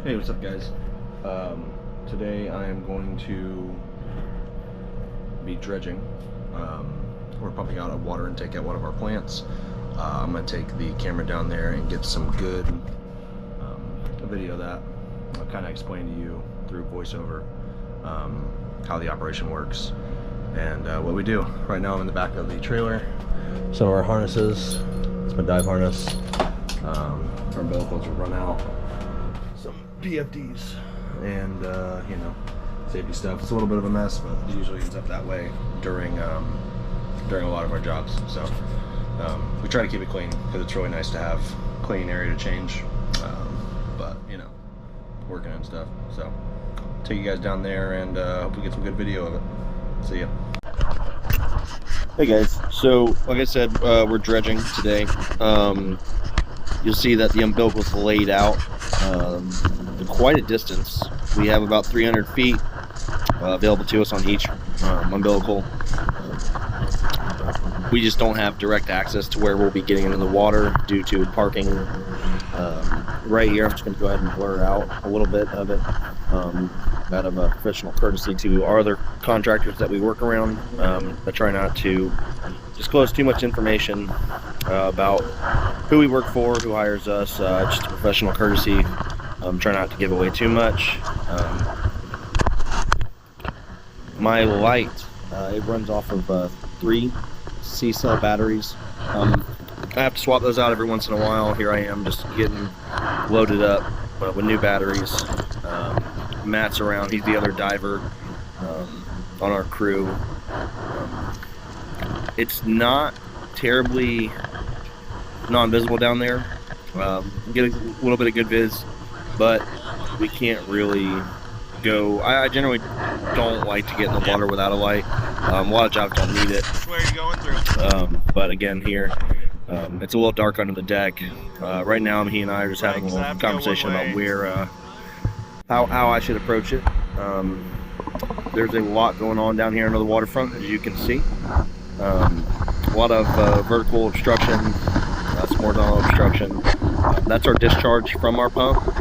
Hey, what's up, guys? Today I am going to be dredging. We're pumping out a water intake at one of our plants. I'm going to take the camera down there and get some good video of that. I'll kind of explain to you through voiceover how the operation works and what we do. Right now I'm in the back of the trailer. Some of our harnesses. It's my dive harness. Our umbilicals will run out. Some PFDs and you know, safety stuff. It's a little bit of a mess, but it usually ends up that way during a lot of our jobs. So we try to keep it clean because it's really nice to have a clean area to change. But you know, working and stuff. So take you guys down there and hope we get some good video of it. See ya. Hey guys, so like I said, we're dredging today. You'll see that the umbilical's laid out quite a distance. We have about 300 feet available to us on each umbilical. We just don't have direct access to where we'll be getting into the water due to parking right here. I'm just going to go ahead and blur out a little bit of it out of a professional courtesy to our other contractors that we work around. I try not to disclose too much information about who we work for, who hires us, just a professional courtesy. Try not to give away too much. My light, it runs off of 3 C-cell batteries. I have to swap those out every once in a while. Here I am just getting loaded up with new batteries. Matt's around, he's the other diver on our crew. It's not terribly non-visible down there. Get a little bit of good viz, but we can't really go. I generally don't like to get in the water without a light. A lot of jobs don't need it. Where are you going through? But again, here it's a little dark under the deck. Right now, he and I are just having a little conversation about where, how I should approach it. There's a lot going on down here under the waterfront, as you can see. A lot of vertical obstruction, some horizontal obstruction. That's our discharge from our pump.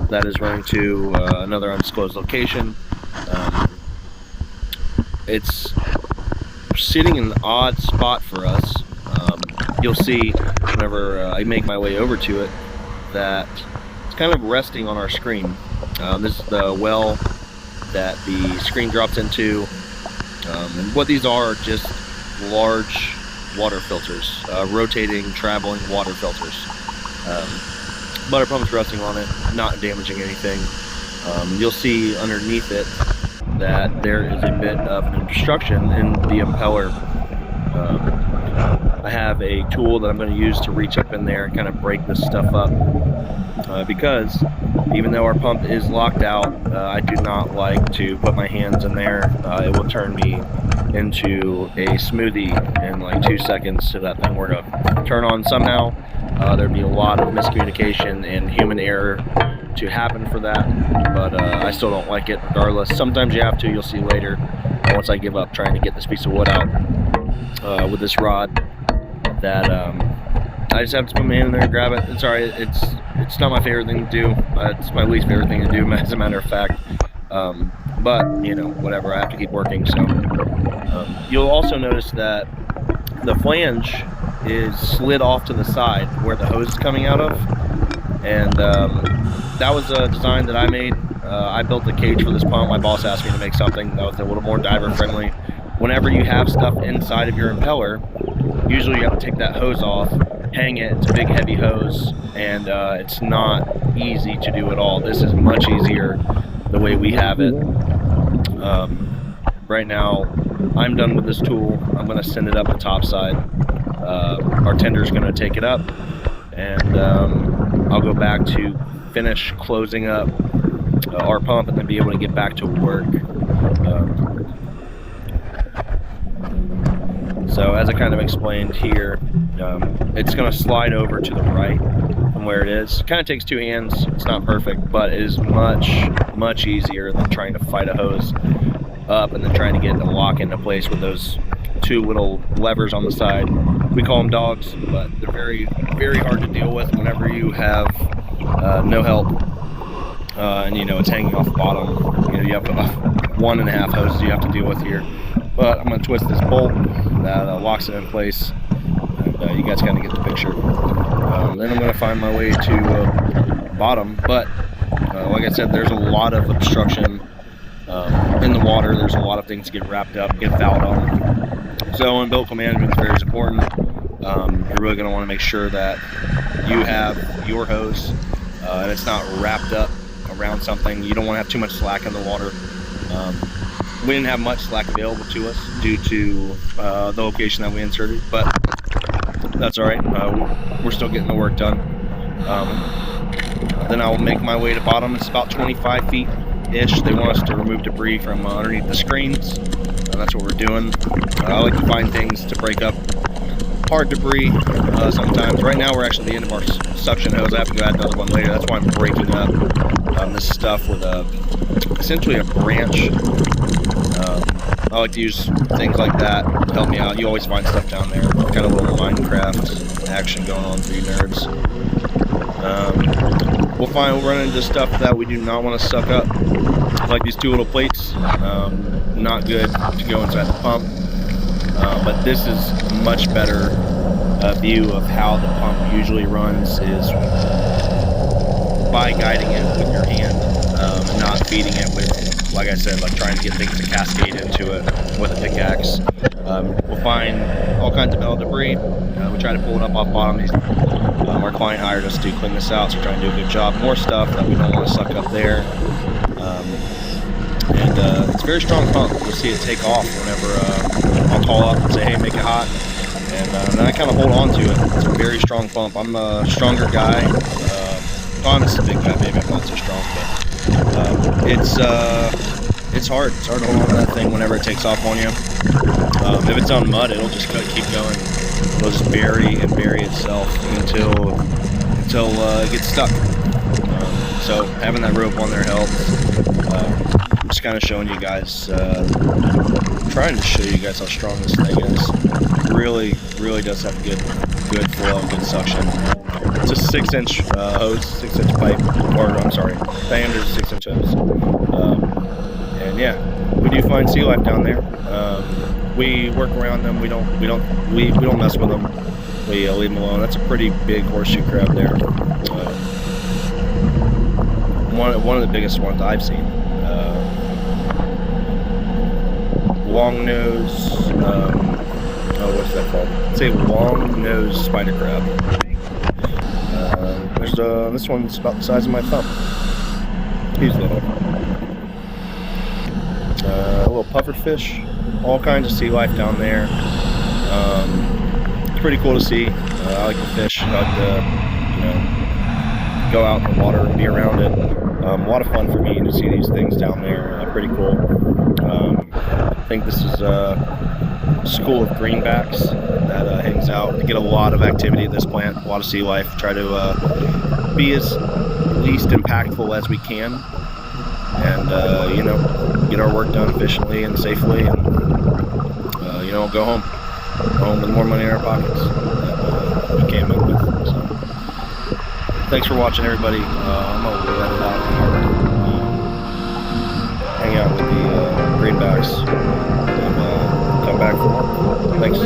That is running to another undisclosed location. It's sitting in an odd spot for us. You'll see whenever I make my way over to it that it's kind of resting on our screen. This is the well that the screen drops into. And what these are just large water filters, rotating, traveling water filters. But our pump's resting on it, not damaging anything. You'll see underneath it that there is a bit of an obstruction in the impeller. I have a tool that I'm going to use to reach up in there and kind of break this stuff up. Because even though our pump is locked out, I do not like to put my hands in there. It will turn me into a smoothie in like 2 seconds. So that thing were to turn on somehow, there'd be a lot of miscommunication and human error to happen for that. But I still don't like it regardless. Sometimes you have to. You'll see later. Once I give up trying to get this piece of wood out with this rod, that I just have to put my hand in there and grab it. It's alright. It's not my favorite thing to do. It's my least favorite thing to do, as a matter of fact. But you know, whatever. I have to keep working. So you'll also notice that the flange is slid off to the side where the hose is coming out of, and that was a design that I made. I built the cage for this pump. My boss asked me to make something that was a little more diver friendly. Whenever you have stuff inside of your impeller, usually you have to take that hose off, hang it. It's a big heavy hose, and it's not easy to do at all. This is much easier the way we have it. Right now I'm done with this tool. I'm going to send it up the top side. Our tender's going to take it up, and I'll go back to finish closing up our pump and then be able to get back to work. So as I kind of explained here, it's going to slide over to the right from where it is. It kind of takes 2 hands. It's not perfect, but it is much easier than trying to fight a hose up and then trying to get it to lock into place with those 2 little levers on the side. We call them dogs, but they're very hard to deal with whenever you have no help. and you know it's hanging off the bottom. You know, you have 1.5 hoses you have to deal with here. But I'm going to twist this bolt that locks it in place, and you guys kind of get the picture. Then I'm going to find my way to bottom, but like I said, there's a lot of obstruction in the water. There's a lot of things to get wrapped up, get fouled on. So umbilical management is very important. You're really going to want to make sure that you have your hose and it's not wrapped up around something. You don't want to have too much slack in the water. We didn't have much slack available to us due to the location that we inserted, but that's all right. We're still getting the work done. Then I will make my way to bottom. It's about 25 feet-ish. They want us to remove debris from underneath the screens, and that's what we're doing. I like to find things to break up hard debris sometimes. Right now we're actually at the end of our suction hose. I have to go add another one later. That's why I'm breaking up this stuff with essentially a branch. I like to use things like that to help me out. You always find stuff down there. Kind of a little Minecraft action going on for you nerds. We'll run into stuff that we do not want to suck up, like these two little plates. Not good to go inside the pump. But this is much better view of how the pump usually runs, is by guiding it with your hand and not feeding it with, like I said, like trying to get things to cascade into it with a pickaxe. We'll find all kinds of metal debris. We try to pull it up off bottom. Our client hired us to clean this out, so we're trying to do a good job. More stuff that we don't want to suck up there. It's a very strong pump. You'll see it take off whenever I'll call up and say, hey, make it hot. And then I kind of hold on to it. It's a very strong pump. I'm a stronger guy. I'm just a big guy, maybe I'm not so strong, but it's hard. It's hard to hold on to that thing whenever it takes off on you. If it's on mud, it'll just keep going. It'll just bury and bury itself until it gets stuck. So having that rope on there helps. Just kind of showing you guys, trying to show you guys how strong this thing is. Really does have good flow, good suction. It's a 6-inch hose, 6-inch pipe, or I'm sorry, diameter is 6-inch hose. And yeah, we do find sea life down there. We work around them. We don't mess with them. We leave them alone. That's a pretty big horseshoe crab there. One of the biggest ones I've seen. Long nose. What's that called? It's a long nose spider crab. This one's about the size of my thumb. He's little. A little puffer fish. All kinds of sea life down there. It's pretty cool to see. I like to fish. I like to, go out in the water and be around it. A lot of fun for me to see these things down there. Pretty cool. I think this is a school of greenbacks that hangs out. We get a lot of activity at this plant, a lot of sea life. Try to be as least impactful as we can, and get our work done efficiently and safely, and go home with more money in our pockets than we came in with. So, thanks for watching, everybody. I'm gonna let it out here. Hang out with the greenbacks and come back for more. Thanks.